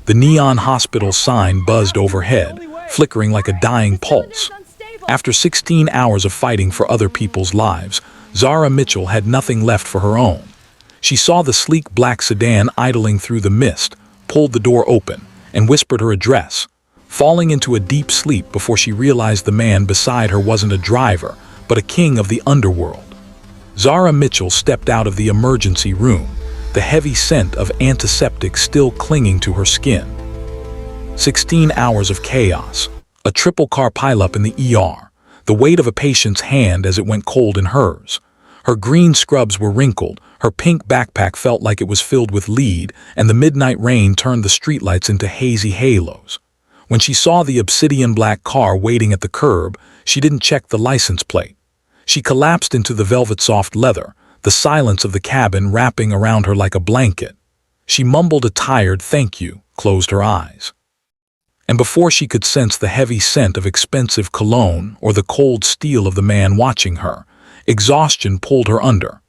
The neon hospital sign buzzed overhead, flickering like a dying pulse. After 16 hours of fighting for other people's lives, Zara Mitchell had nothing left for her own. She saw the sleek black sedan idling through the mist, pulled the door open, and whispered her address, falling into a deep sleep before she realized the man beside her wasn't a driver, but a king of the underworld. Zara Mitchell stepped out of the emergency room, the heavy scent of antiseptic still clinging to her skin. 16 hours of chaos, a triple-car pileup in the ER, the weight of a patient's hand as it went cold in hers. Her green scrubs were wrinkled, her pink backpack felt like it was filled with lead, and the midnight rain turned the streetlights into hazy halos. When she saw the obsidian black car waiting at the curb, she didn't check the license plate. She collapsed into the velvet soft leather, the silence of the cabin wrapping around her like a blanket. She mumbled a tired thank you, closed her eyes. And before she could sense the heavy scent of expensive cologne or the cold steel of the man watching her, exhaustion pulled her under.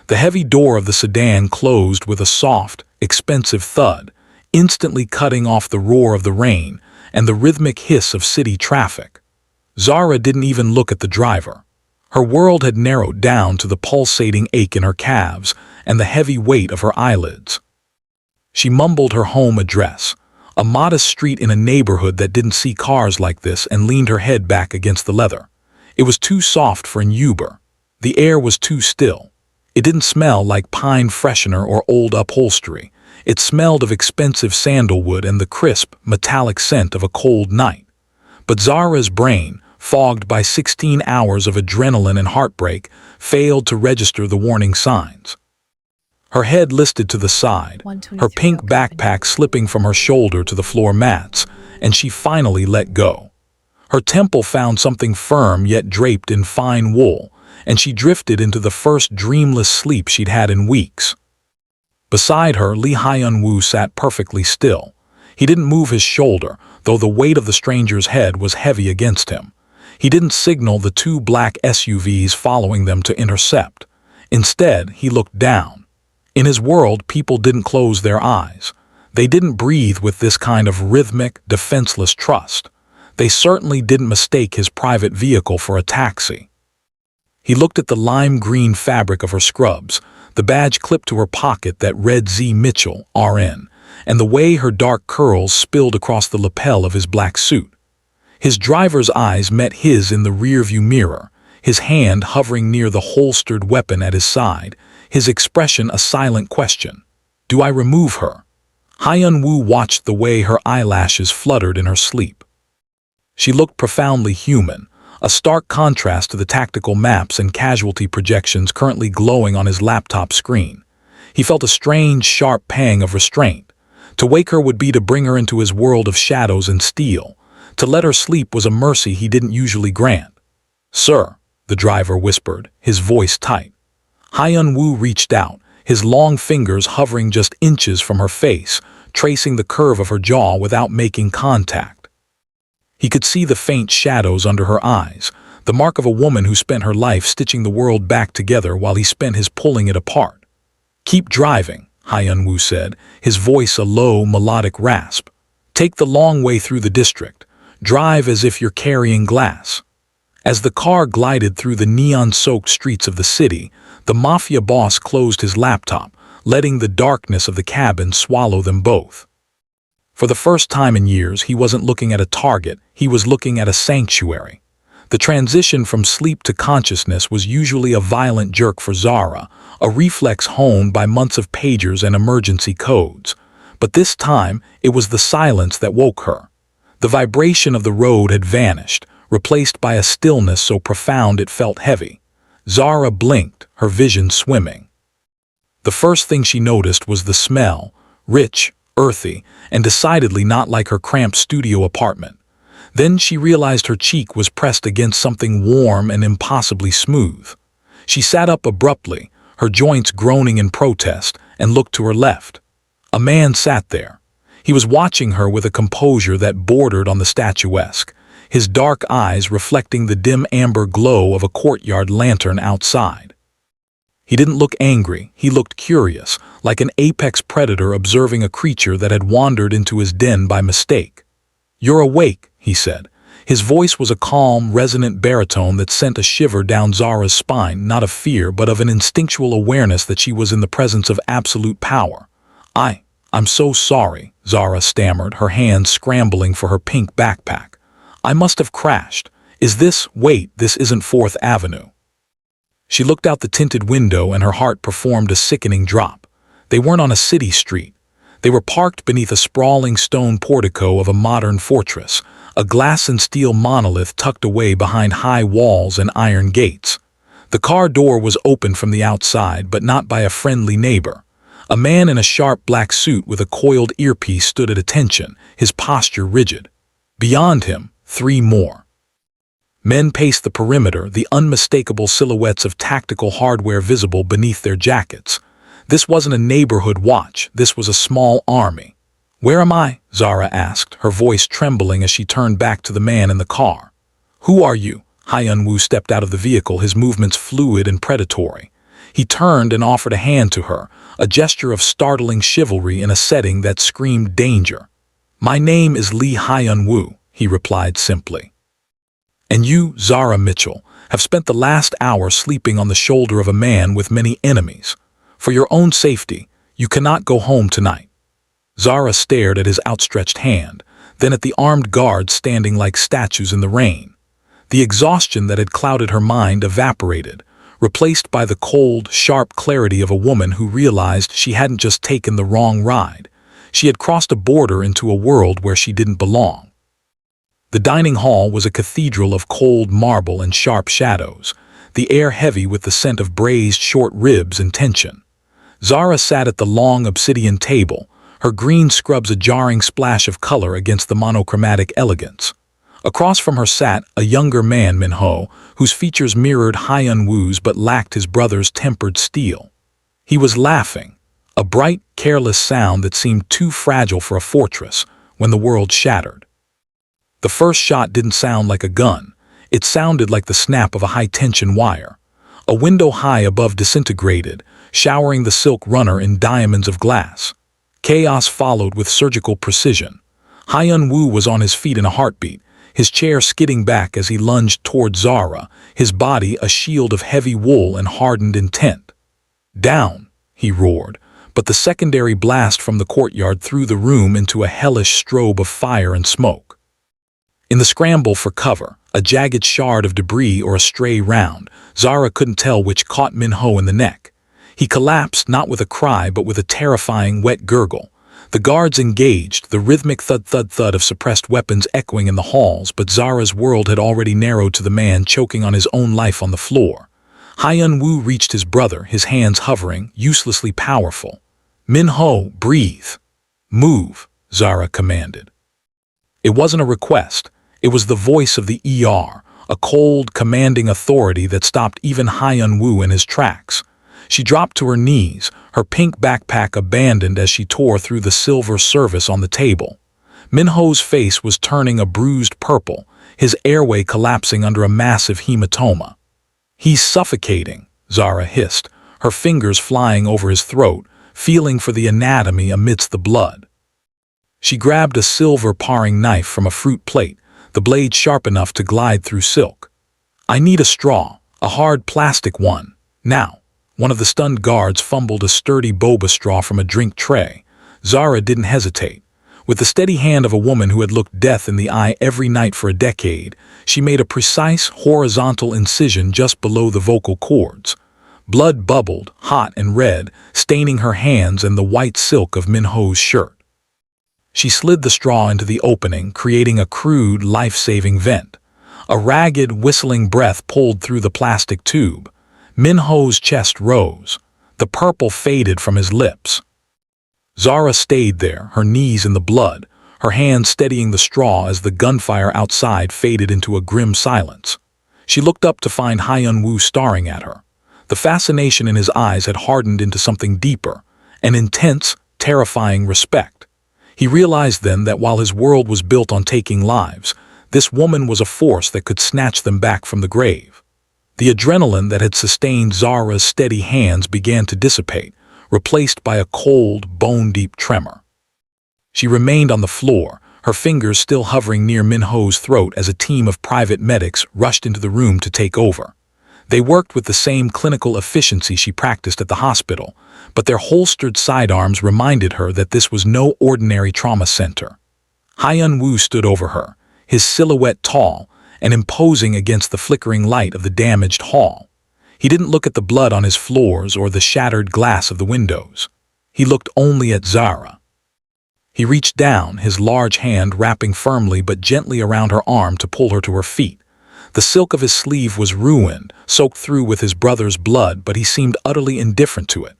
The heavy door of the sedan closed with a soft, expensive thud, instantly cutting off the roar of the rain and the rhythmic hiss of city traffic. Zara didn't even look at the driver. Her world had narrowed down to the pulsating ache in her calves and the heavy weight of her eyelids. She mumbled her home address, a modest street in a neighborhood that didn't see cars like this, and leaned her head back against the leather. It was too soft for an Uber. The air was too still. It didn't smell like pine freshener or old upholstery. It smelled of expensive sandalwood and the crisp, metallic scent of a cold night. But Zara's brain, fogged by 16 hours of adrenaline and heartbreak, failed to register the warning signs. Her head listed to the side, her pink backpack slipping from her shoulder to the floor mats, and she finally let go. Her temple found something firm yet draped in fine wool, and she drifted into the first dreamless sleep she'd had in weeks. Beside her, Lee Hyun-woo sat perfectly still. He didn't move his shoulder, though the weight of the stranger's head was heavy against him. He didn't signal the two black SUVs following them to intercept. Instead, he looked down. In his world, people didn't close their eyes. They didn't breathe with this kind of rhythmic, defenseless trust. They certainly didn't mistake his private vehicle for a taxi. He looked at the lime-green fabric of her scrubs, the badge clipped to her pocket that read Z Mitchell, RN, and the way her dark curls spilled across the lapel of his black suit. His driver's eyes met his in the rearview mirror, his hand hovering near the holstered weapon at his side, his expression a silent question. Do I remove her? Hyun-woo watched the way her eyelashes fluttered in her sleep. She looked profoundly human, a stark contrast to the tactical maps and casualty projections currently glowing on his laptop screen. He felt a strange, sharp pang of restraint. To wake her would be to bring her into his world of shadows and steel. To let her sleep was a mercy he didn't usually grant. "Sir," the driver whispered, his voice tight. Hyun-woo reached out, his long fingers hovering just inches from her face, tracing the curve of her jaw without making contact. He could see the faint shadows under her eyes, the mark of a woman who spent her life stitching the world back together while he spent his pulling it apart. "Keep driving," Hyun-woo said, his voice a low, melodic rasp. "Take the long way through the district. Drive as if you're carrying glass." As the car glided through the neon-soaked streets of the city, the Mafia boss closed his laptop, letting the darkness of the cabin swallow them both. For the first time in years, he wasn't looking at a target, he was looking at a sanctuary. The transition from sleep to consciousness was usually a violent jerk for Zara, a reflex honed by months of pagers and emergency codes. But this time, it was the silence that woke her. The vibration of the road had vanished, replaced by a stillness so profound it felt heavy. Zara blinked, her vision swimming. The first thing she noticed was the smell, rich, earthy, and decidedly not like her cramped studio apartment. Then she realized her cheek was pressed against something warm and impossibly smooth. She sat up abruptly, her joints groaning in protest, and looked to her left. A man sat there. He was watching her with a composure that bordered on the statuesque, his dark eyes reflecting the dim amber glow of a courtyard lantern outside. He didn't look angry, he looked curious, like an apex predator observing a creature that had wandered into his den by mistake. "You're awake," he said. His voice was a calm, resonant baritone that sent a shiver down Zara's spine, not of fear but of an instinctual awareness that she was in the presence of absolute power. I'm so sorry," Zara stammered, her hands scrambling for her pink backpack. "I must have crashed. Wait, this isn't 4th Avenue. She looked out the tinted window and her heart performed a sickening drop. They weren't on a city street. They were parked beneath a sprawling stone portico of a modern fortress, a glass and steel monolith tucked away behind high walls and iron gates. The car door was open from the outside, but not by a friendly neighbor. A man in a sharp black suit with a coiled earpiece stood at attention, his posture rigid. Beyond him, 3 more. Men paced the perimeter, the unmistakable silhouettes of tactical hardware visible beneath their jackets. This wasn't a neighborhood watch, this was a small army. "Where am I?" Zara asked, her voice trembling as she turned back to the man in the car. "Who are you?" Lee Hyun-woo stepped out of the vehicle, his movements fluid and predatory. He turned and offered a hand to her, a gesture of startling chivalry in a setting that screamed danger. "My name is Lee Hyun-woo," he replied simply. "And you, Zara Mitchell, have spent the last hour sleeping on the shoulder of a man with many enemies. For your own safety, you cannot go home tonight." Zara stared at his outstretched hand, then at the armed guards standing like statues in the rain. The exhaustion that had clouded her mind evaporated, replaced by the cold, sharp clarity of a woman who realized she hadn't just taken the wrong ride. She had crossed a border into a world where she didn't belong. The dining hall was a cathedral of cold marble and sharp shadows, the air heavy with the scent of braised short ribs and tension. Zara sat at the long obsidian table, her green scrubs a jarring splash of color against the monochromatic elegance. Across from her sat a younger man, Min-ho, whose features mirrored Hyun-woo's but lacked his brother's tempered steel. He was laughing, a bright, careless sound that seemed too fragile for a fortress when the world shattered. The first shot didn't sound like a gun. It sounded like the snap of a high-tension wire. A window high above disintegrated, showering the silk runner in diamonds of glass. Chaos followed with surgical precision. Hyun-woo was on his feet in a heartbeat, his chair skidding back as he lunged toward Zara, his body a shield of heavy wool and hardened intent. "Down!" he roared, but the secondary blast from the courtyard threw the room into a hellish strobe of fire and smoke. In the scramble for cover, a jagged shard of debris or a stray round, Zara couldn't tell which caught Min-ho in the neck. He collapsed not with a cry but with a terrifying wet gurgle. The guards engaged, the rhythmic thud-thud-thud of suppressed weapons echoing in the halls, but Zara's world had already narrowed to the man choking on his own life on the floor. Hyun-woo reached his brother, his hands hovering, uselessly powerful. "Min-ho, breathe. Move," Zara commanded. It wasn't a request. It was the voice of the ER, a cold, commanding authority that stopped even Hyun-woo in his tracks. She dropped to her knees, her pink backpack abandoned as she tore through the silver service on the table. Min-ho's face was turning a bruised purple, his airway collapsing under a massive hematoma. "He's suffocating," Zara hissed, her fingers flying over his throat, feeling for the anatomy amidst the blood. She grabbed a silver paring knife from a fruit plate, the blade sharp enough to glide through silk. "I need a straw, a hard plastic one, now." One of the stunned guards fumbled a sturdy boba straw from a drink tray. Zara didn't hesitate. With the steady hand of a woman who had looked death in the eye every night for a decade, she made a precise, horizontal incision just below the vocal cords. Blood bubbled, hot and red, staining her hands and the white silk of Min-ho's shirt. She slid the straw into the opening, creating a crude, life-saving vent. A ragged, whistling breath pulled through the plastic tube. Min-ho's chest rose. The purple faded from his lips. Zara stayed there, her knees in the blood, her hands steadying the straw as the gunfire outside faded into a grim silence. She looked up to find Hyun-woo staring at her. The fascination in his eyes had hardened into something deeper, an intense, terrifying respect. He realized then that while his world was built on taking lives, this woman was a force that could snatch them back from the grave. The adrenaline that had sustained Zara's steady hands began to dissipate, replaced by a cold, bone-deep tremor. She remained on the floor, her fingers still hovering near Min-ho's throat as a team of private medics rushed into the room to take over. They worked with the same clinical efficiency she practiced at the hospital, but their holstered sidearms reminded her that this was no ordinary trauma center. Lee Hyun-woo stood over her, his silhouette tall and imposing against the flickering light of the damaged hall. He didn't look at the blood on his floors or the shattered glass of the windows. He looked only at Zara. He reached down, his large hand wrapping firmly but gently around her arm to pull her to her feet. The silk of his sleeve was ruined, soaked through with his brother's blood, but he seemed utterly indifferent to it.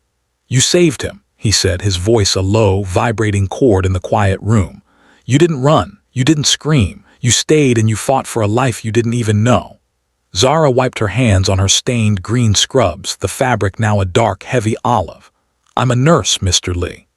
"You saved him," he said, his voice a low, vibrating chord in the quiet room. "You didn't run, you didn't scream, you stayed and you fought for a life you didn't even know." Zara wiped her hands on her stained green scrubs, the fabric now a dark, heavy olive. "I'm a nurse, Mr. Lee.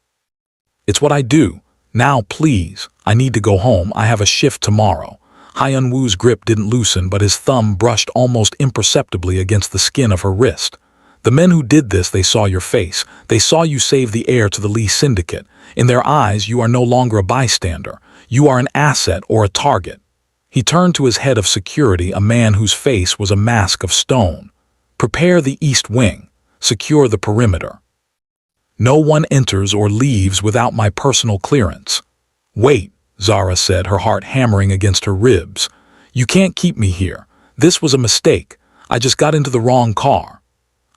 It's what I do. Now, please, I need to go home. I have a shift tomorrow." Lee Hyun-woo's grip didn't loosen, but his thumb brushed almost imperceptibly against the skin of her wrist. "The men who did this, they saw your face. They saw you save the heir to the Lee syndicate. In their eyes, you are no longer a bystander. You are an asset or a target." He turned to his head of security, a man whose face was a mask of stone. "Prepare the east wing. Secure the perimeter. No one enters or leaves without my personal clearance." "Wait," Zara said, her heart hammering against her ribs. "You can't keep me here. This was a mistake. I just got into the wrong car."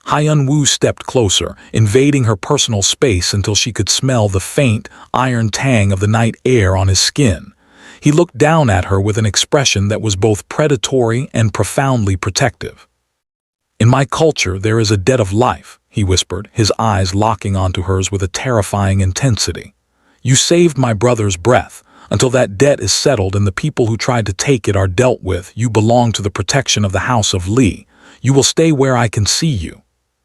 Lee Hyun-woo stepped closer, invading her personal space until she could smell the faint, iron tang of the night air on his skin. He looked down at her with an expression that was both predatory and profoundly protective. "In my culture, there is a debt of life," he whispered, his eyes locking onto hers with a terrifying intensity. "You saved my brother's breath. Until that debt is settled and the people who tried to take it are dealt with, you belong to the protection of the House of Lee. You will stay where I can see you."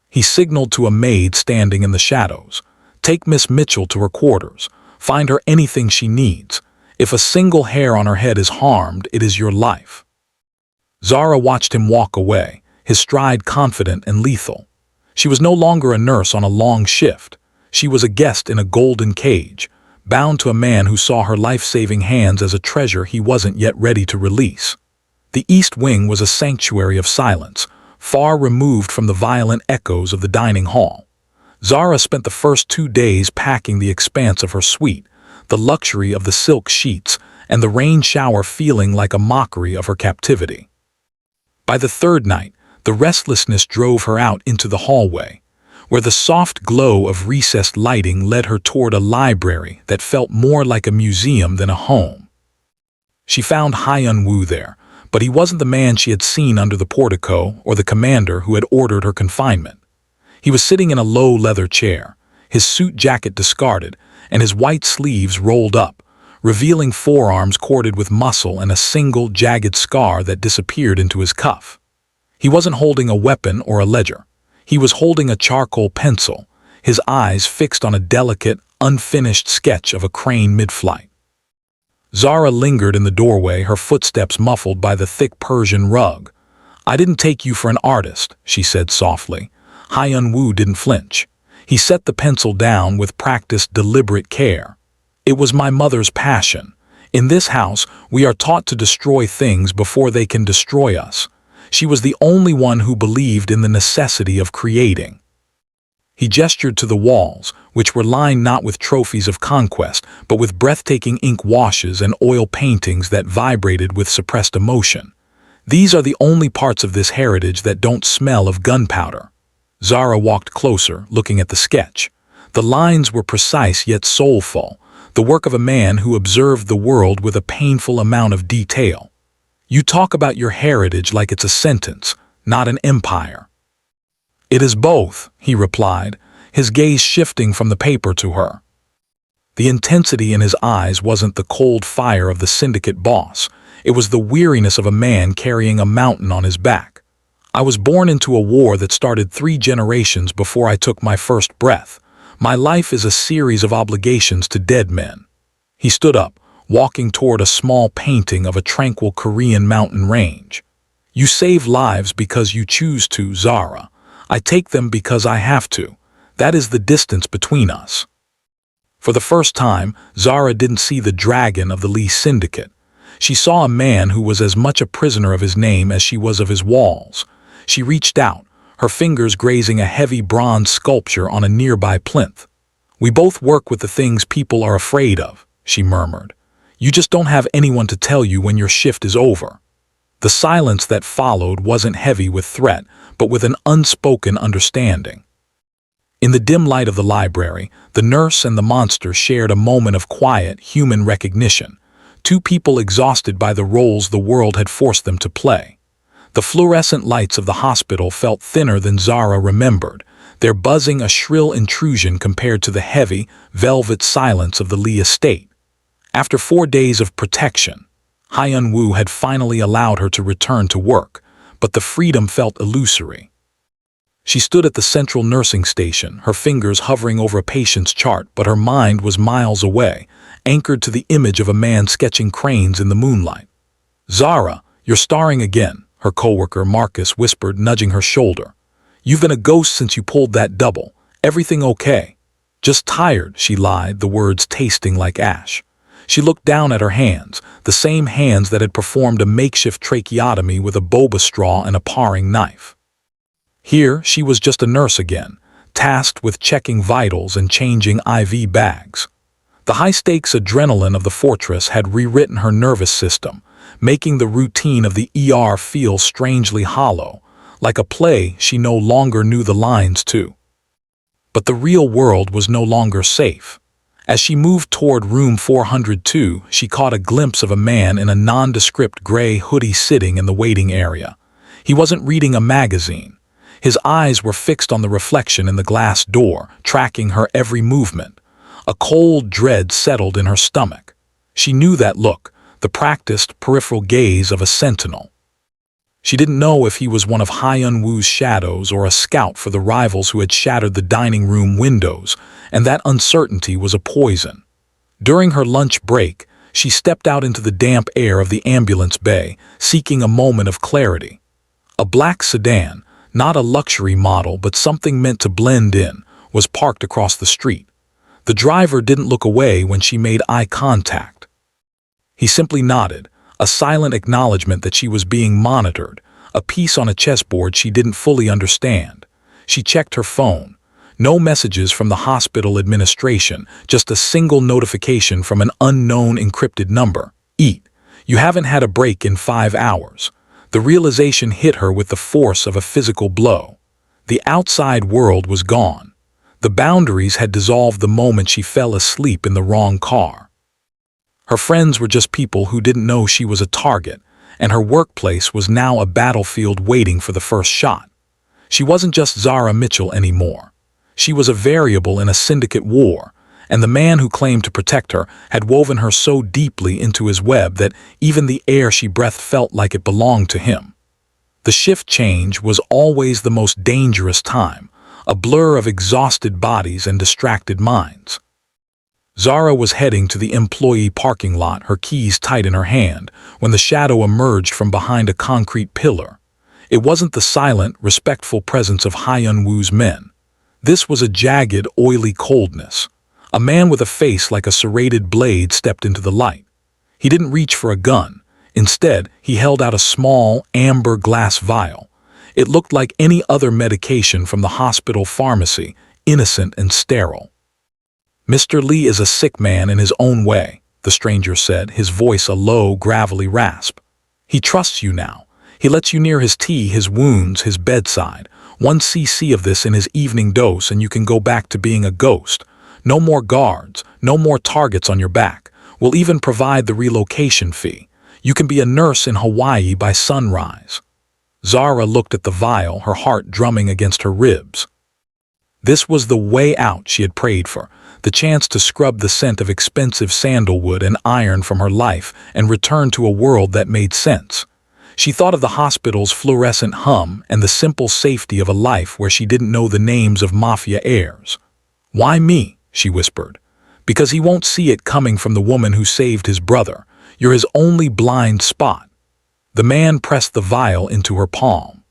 He signaled to a maid standing in the shadows. "Take Miss Mitchell to her quarters. Find her anything she needs. If a single hair on her head is harmed, it is your life." Zara watched him walk away, his stride confident and lethal. She was no longer a nurse on a long shift. She was a guest in a golden cage, bound to a man who saw her life-saving hands as a treasure he wasn't yet ready to release. The East Wing was a sanctuary of silence, far removed from the violent echoes of the dining hall. Zara spent the first 2 days packing the expanse of her suite, the luxury of the silk sheets, and the rain shower feeling like a mockery of her captivity. By the third night, the restlessness drove her out into the hallway, where the soft glow of recessed lighting led her toward a library that felt more like a museum than a home. She found Lee Hyun-woo there, but he wasn't the man she had seen under the portico or the commander who had ordered her confinement. He was sitting in a low leather chair, his suit jacket discarded, and his white sleeves rolled up, revealing forearms corded with muscle and a single jagged scar that disappeared into his cuff. He wasn't holding a weapon or a ledger. He was holding a charcoal pencil, his eyes fixed on a delicate, unfinished sketch of a crane mid-flight. Zara lingered in the doorway, her footsteps muffled by the thick Persian rug. "I didn't take you for an artist," she said softly. Lee Hyun-woo didn't flinch. He set the pencil down with practiced, deliberate care. "It was my mother's passion. In this house, we are taught to destroy things before they can destroy us. She was the only one who believed in the necessity of creating." He gestured to the walls, which were lined not with trophies of conquest, but with breathtaking ink washes and oil paintings that vibrated with suppressed emotion. "These are the only parts of this heritage that don't smell of gunpowder." Zara walked closer, looking at the sketch. The lines were precise yet soulful, the work of a man who observed the world with a painful amount of detail. "You talk about your heritage like it's a sentence, not an empire." "It is both," he replied, his gaze shifting from the paper to her. The intensity in his eyes wasn't the cold fire of the syndicate boss. It was the weariness of a man carrying a mountain on his back. "I was born into a war that started 3 generations before I took my first breath. My life is a series of obligations to dead men." He stood up, walking toward a small painting of a tranquil Korean mountain range. You save lives because you choose to, Zara. I take them because I have to. That is the distance between us." For the first time, Zara didn't see the dragon of the Lee syndicate. She saw a man who was as much a prisoner of his name as she was of his walls. She reached out, her fingers grazing a heavy bronze sculpture on a nearby plinth. "We both work with the things people are afraid of," she murmured. "You just don't have anyone to tell you when your shift is over." The silence that followed wasn't heavy with threat, but with an unspoken understanding. In the dim light of the library, the nurse and the monster shared a moment of quiet, human recognition. Two people exhausted by the roles the world had forced them to play. The fluorescent lights of the hospital felt thinner than Zara remembered, their buzzing a shrill intrusion compared to the heavy, velvet silence of the Lee estate. After 4 days of protection, Lee Hyun-woo had finally allowed her to return to work, but the freedom felt illusory. She stood at the central nursing station, her fingers hovering over a patient's chart, but her mind was miles away, anchored to the image of a man sketching cranes in the moonlight. "Zara, you're starring again," her coworker Marcus whispered, nudging her shoulder. "You've been a ghost since you pulled that double. Everything okay?" "Just tired," she lied, the words tasting like ash. She looked down at her hands, the same hands that had performed a makeshift tracheotomy with a boba straw and a paring knife. Here, she was just a nurse again, tasked with checking vitals and changing IV bags. The high-stakes adrenaline of the fortress had rewritten her nervous system, making the routine of the ER feel strangely hollow, like a play she no longer knew the lines to. But the real world was no longer safe. As she moved toward room 402, she caught a glimpse of a man in a nondescript gray hoodie sitting in the waiting area. He wasn't reading a magazine. His eyes were fixed on the reflection in the glass door, tracking her every movement. A cold dread settled in her stomach. She knew that look, the practiced peripheral gaze of a sentinel. She didn't know if he was one of Lee Hyun-woo's shadows or a scout for the rivals who had shattered the dining room windows, and that uncertainty was a poison. During her lunch break, she stepped out into the damp air of the ambulance bay, seeking a moment of clarity. A black sedan, not a luxury model but something meant to blend in, was parked across the street. The driver didn't look away when she made eye contact. He simply nodded, a silent acknowledgement that she was being monitored, a piece on a chessboard she didn't fully understand. She checked her phone. No messages from the hospital administration, just a single notification from an unknown encrypted number. "Eat. You haven't had a break in 5 hours." The realization hit her with the force of a physical blow. The outside world was gone. The boundaries had dissolved the moment she fell asleep in the wrong car. Her friends were just people who didn't know she was a target, and her workplace was now a battlefield waiting for the first shot. She wasn't just Zara Mitchell anymore. She was a variable in a syndicate war, and the man who claimed to protect her had woven her so deeply into his web that even the air she breathed felt like it belonged to him. The shift change was always the most dangerous time, a blur of exhausted bodies and distracted minds. Zara was heading to the employee parking lot, her keys tight in her hand, when the shadow emerged from behind a concrete pillar. It wasn't the silent, respectful presence of Lee Hyun-woo's men. This was a jagged, oily coldness. A man with a face like a serrated blade stepped into the light. He didn't reach for a gun. Instead, he held out a small, amber glass vial. It looked like any other medication from the hospital pharmacy, innocent and sterile. "Mr. Lee is a sick man in his own way," the stranger said, his voice a low, gravelly rasp. "He trusts you now. He lets you near his tea, his wounds, his bedside. 1 cc of this in his evening dose and you can go back to being a ghost. No more guards, no more targets on your back. We'll even provide the relocation fee. You can be a nurse in Hawaii by sunrise." Zara looked at the vial, her heart drumming against her ribs. This was the way out she had prayed for, the chance to scrub the scent of expensive sandalwood and iron from her life and return to a world that made sense. She thought of the hospital's fluorescent hum and the simple safety of a life where she didn't know the names of Mafia heirs. "Why me?" she whispered. "Because he won't see it coming from the woman who saved his brother. You're his only blind spot." The man pressed the vial into her palm.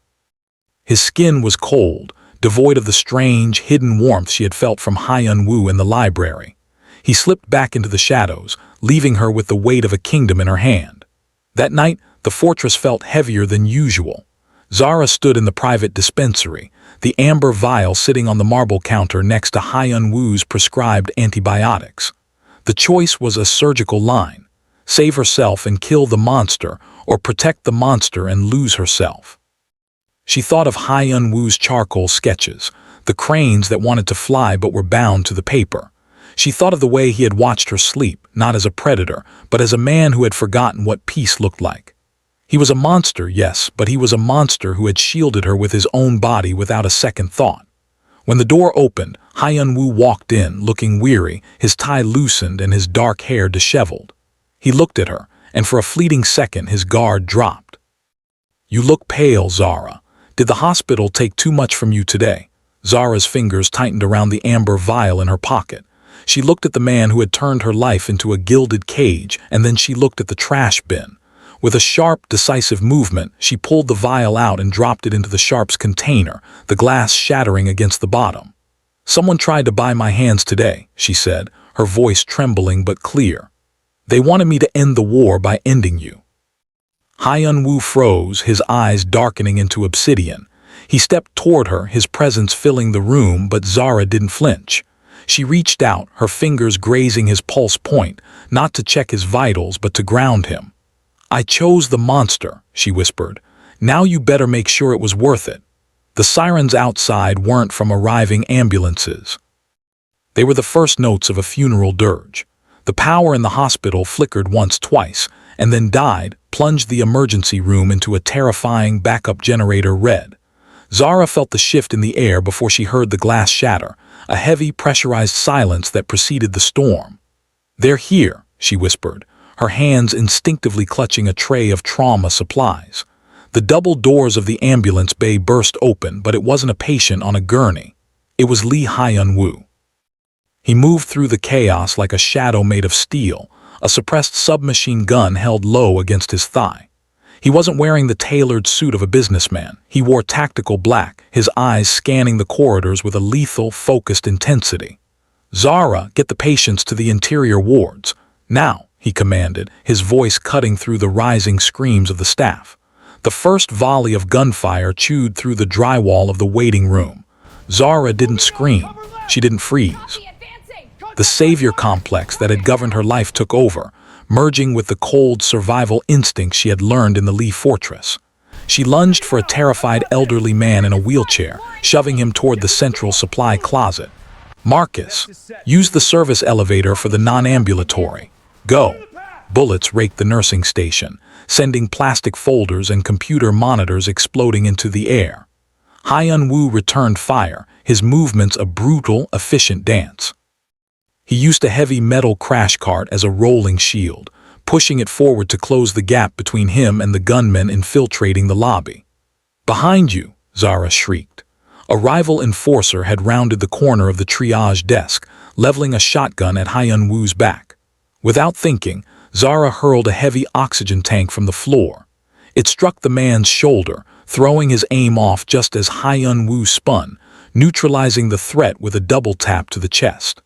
His skin was cold, devoid of the strange, hidden warmth she had felt from Lee Hyun-woo in the library. He slipped back into the shadows, leaving her with the weight of a kingdom in her hand. That night, the fortress felt heavier than usual. Zara stood in the private dispensary, the amber vial sitting on the marble counter next to Lee Hyun-woo's prescribed antibiotics. The choice was a surgical line: save herself and kill the monster, or protect the monster and lose herself. She thought of Lee Hyun-woo's charcoal sketches, the cranes that wanted to fly but were bound to the paper. She thought of the way he had watched her sleep, not as a predator, but as a man who had forgotten what peace looked like. He was a monster, yes, but he was a monster who had shielded her with his own body without a second thought. When the door opened, Lee Hyun-woo walked in, looking weary, his tie loosened and his dark hair disheveled. He looked at her, and for a fleeting second his guard dropped. "You look pale, Zara. Did the hospital take too much from you today?" Zara's fingers tightened around the amber vial in her pocket. She looked at the man who had turned her life into a gilded cage, and then she looked at the trash bin. With a sharp, decisive movement, she pulled the vial out and dropped it into the sharps container, the glass shattering against the bottom. "Someone tried to buy my hands today," she said, her voice trembling but clear. "They wanted me to end the war by ending you." Lee Hyun-woo froze, his eyes darkening into obsidian. He stepped toward her, his presence filling the room, but Zara didn't flinch. She reached out, her fingers grazing his pulse point, not to check his vitals but to ground him. "I chose the monster," she whispered. "Now you better make sure it was worth it." The sirens outside weren't from arriving ambulances. They were the first notes of a funeral dirge. The power in the hospital flickered once, twice, and then died, plunged the emergency room into a terrifying backup generator red. Zara felt the shift in the air before she heard the glass shatter, a heavy, pressurized silence that preceded the storm. "They're here," she whispered, her hands instinctively clutching a tray of trauma supplies. The double doors of the ambulance bay burst open, but it wasn't a patient on a gurney. It was Lee Hyun-woo. He moved through the chaos like a shadow made of steel, a suppressed submachine gun held low against his thigh. He wasn't wearing the tailored suit of a businessman. He wore tactical black, his eyes scanning the corridors with a lethal, focused intensity. "Zara, get the patients to the interior wards. Now," he commanded, his voice cutting through the rising screams of the staff. The first volley of gunfire chewed through the drywall of the waiting room. Zara didn't scream. She didn't freeze. The savior complex that had governed her life took over, merging with the cold survival instinct she had learned in the Lee fortress. She lunged for a terrified elderly man in a wheelchair, shoving him toward the central supply closet. "Marcus, use the service elevator for the non-ambulatory. Go." Bullets raked the nursing station, sending plastic folders and computer monitors exploding into the air. Lee Hyun-woo returned fire, his movements a brutal, efficient dance. He used a heavy metal crash cart as a rolling shield, pushing it forward to close the gap between him and the gunmen infiltrating the lobby. "Behind you!" Zara shrieked. A rival enforcer had rounded the corner of the triage desk, leveling a shotgun at Lee Hyun-woo's back. Without thinking, Zara hurled a heavy oxygen tank from the floor. It struck the man's shoulder, throwing his aim off just as Lee Hyun-woo spun, neutralizing the threat with a double tap to the chest.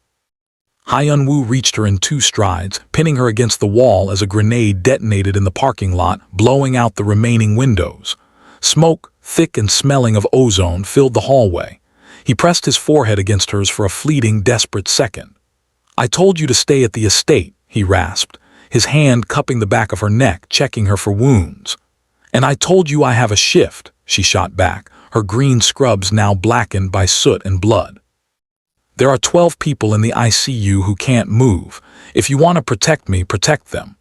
Lee Hyun-woo reached her in 2 strides, pinning her against the wall as a grenade detonated in the parking lot, blowing out the remaining windows. Smoke, thick and smelling of ozone, filled the hallway. He pressed his forehead against hers for a fleeting, desperate second. "I told you to stay at the estate," he rasped, his hand cupping the back of her neck, checking her for wounds. "And I told you I have a shift," she shot back, her green scrubs now blackened by soot and blood. "There are 12 people in the ICU who can't move. If you want to protect me, protect them."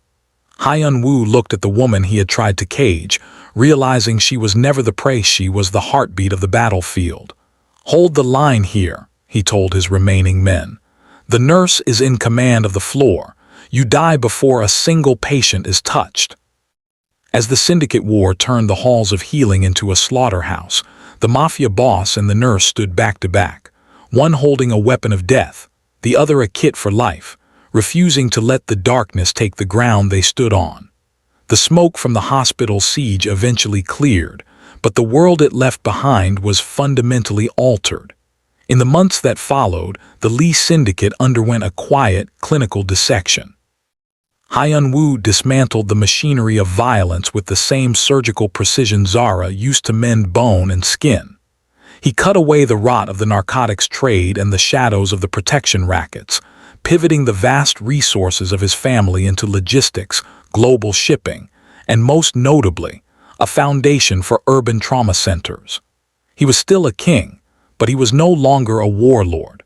Lee Hyun-woo looked at the woman he had tried to cage, realizing she was never the prey, she was the heartbeat of the battlefield. "Hold the line here," he told his remaining men. "The nurse is in command of the floor. You die before a single patient is touched." As the syndicate war turned the halls of healing into a slaughterhouse, the Mafia boss and the nurse stood back to back, one holding a weapon of death, the other a kit for life, refusing to let the darkness take the ground they stood on. The smoke from the hospital siege eventually cleared, but the world it left behind was fundamentally altered. In the months that followed, the Lee syndicate underwent a quiet, clinical dissection. Lee Hyun-woo dismantled the machinery of violence with the same surgical precision Zara used to mend bone and skin. He cut away the rot of the narcotics trade and the shadows of the protection rackets, pivoting the vast resources of his family into logistics, global shipping, and most notably, a foundation for urban trauma centers. He was still a king, but he was no longer a warlord.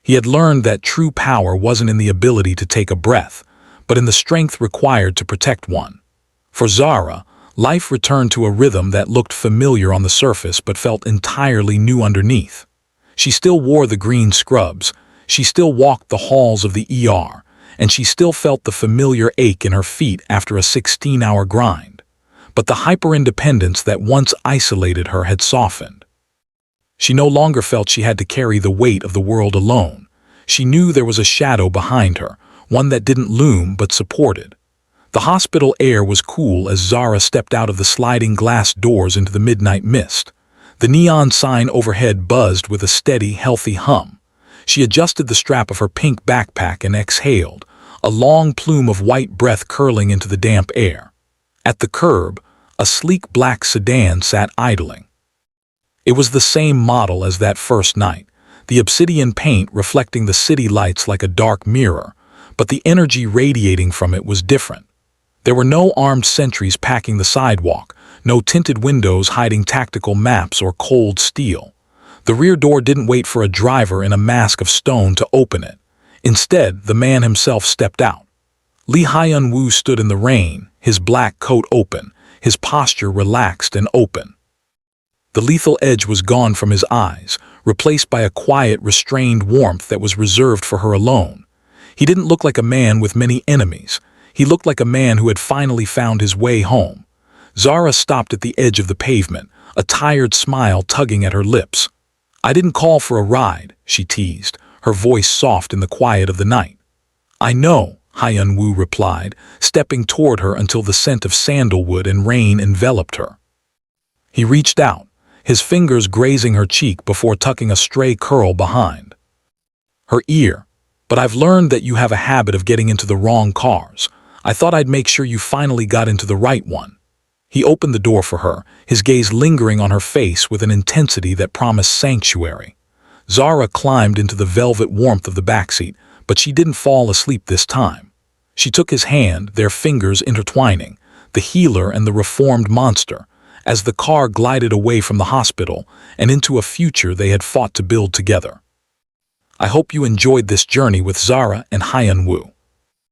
He had learned that true power wasn't in the ability to take a breath, but in the strength required to protect one. For Zara, life returned to a rhythm that looked familiar on the surface but felt entirely new underneath. She still wore the green scrubs, she still walked the halls of the ER, and she still felt the familiar ache in her feet after a 16-hour grind. But the hyper-independence that once isolated her had softened. She no longer felt she had to carry the weight of the world alone. She knew there was a shadow behind her, one that didn't loom but supported. The hospital air was cool as Zara stepped out of the sliding glass doors into the midnight mist. The neon sign overhead buzzed with a steady, healthy hum. She adjusted the strap of her pink backpack and exhaled, a long plume of white breath curling into the damp air. At the curb, a sleek black sedan sat idling. It was the same model as that first night, the obsidian paint reflecting the city lights like a dark mirror, but the energy radiating from it was different. There were no armed sentries packing the sidewalk, no tinted windows hiding tactical maps or cold steel. The rear door didn't wait for a driver in a mask of stone to open it. Instead, the man himself stepped out. Lee Hyun-woo stood in the rain, his black coat open, his posture relaxed and open. The lethal edge was gone from his eyes, replaced by a quiet, restrained warmth that was reserved for her alone. He didn't look like a man with many enemies. He looked like a man who had finally found his way home. Zara stopped at the edge of the pavement, a tired smile tugging at her lips. "I didn't call for a ride," she teased, her voice soft in the quiet of the night. "I know," Hyun-woo replied, stepping toward her until the scent of sandalwood and rain enveloped her. He reached out, his fingers grazing her cheek before tucking a stray curl behind her ear. "But I've learned that you have a habit of getting into the wrong cars. I thought I'd make sure you finally got into the right one." He opened the door for her, his gaze lingering on her face with an intensity that promised sanctuary. Zara climbed into the velvet warmth of the backseat, but she didn't fall asleep this time. She took his hand, their fingers intertwining, the healer and the reformed monster, as the car glided away from the hospital and into a future they had fought to build together. I hope you enjoyed this journey with Zara and Hyun-woo.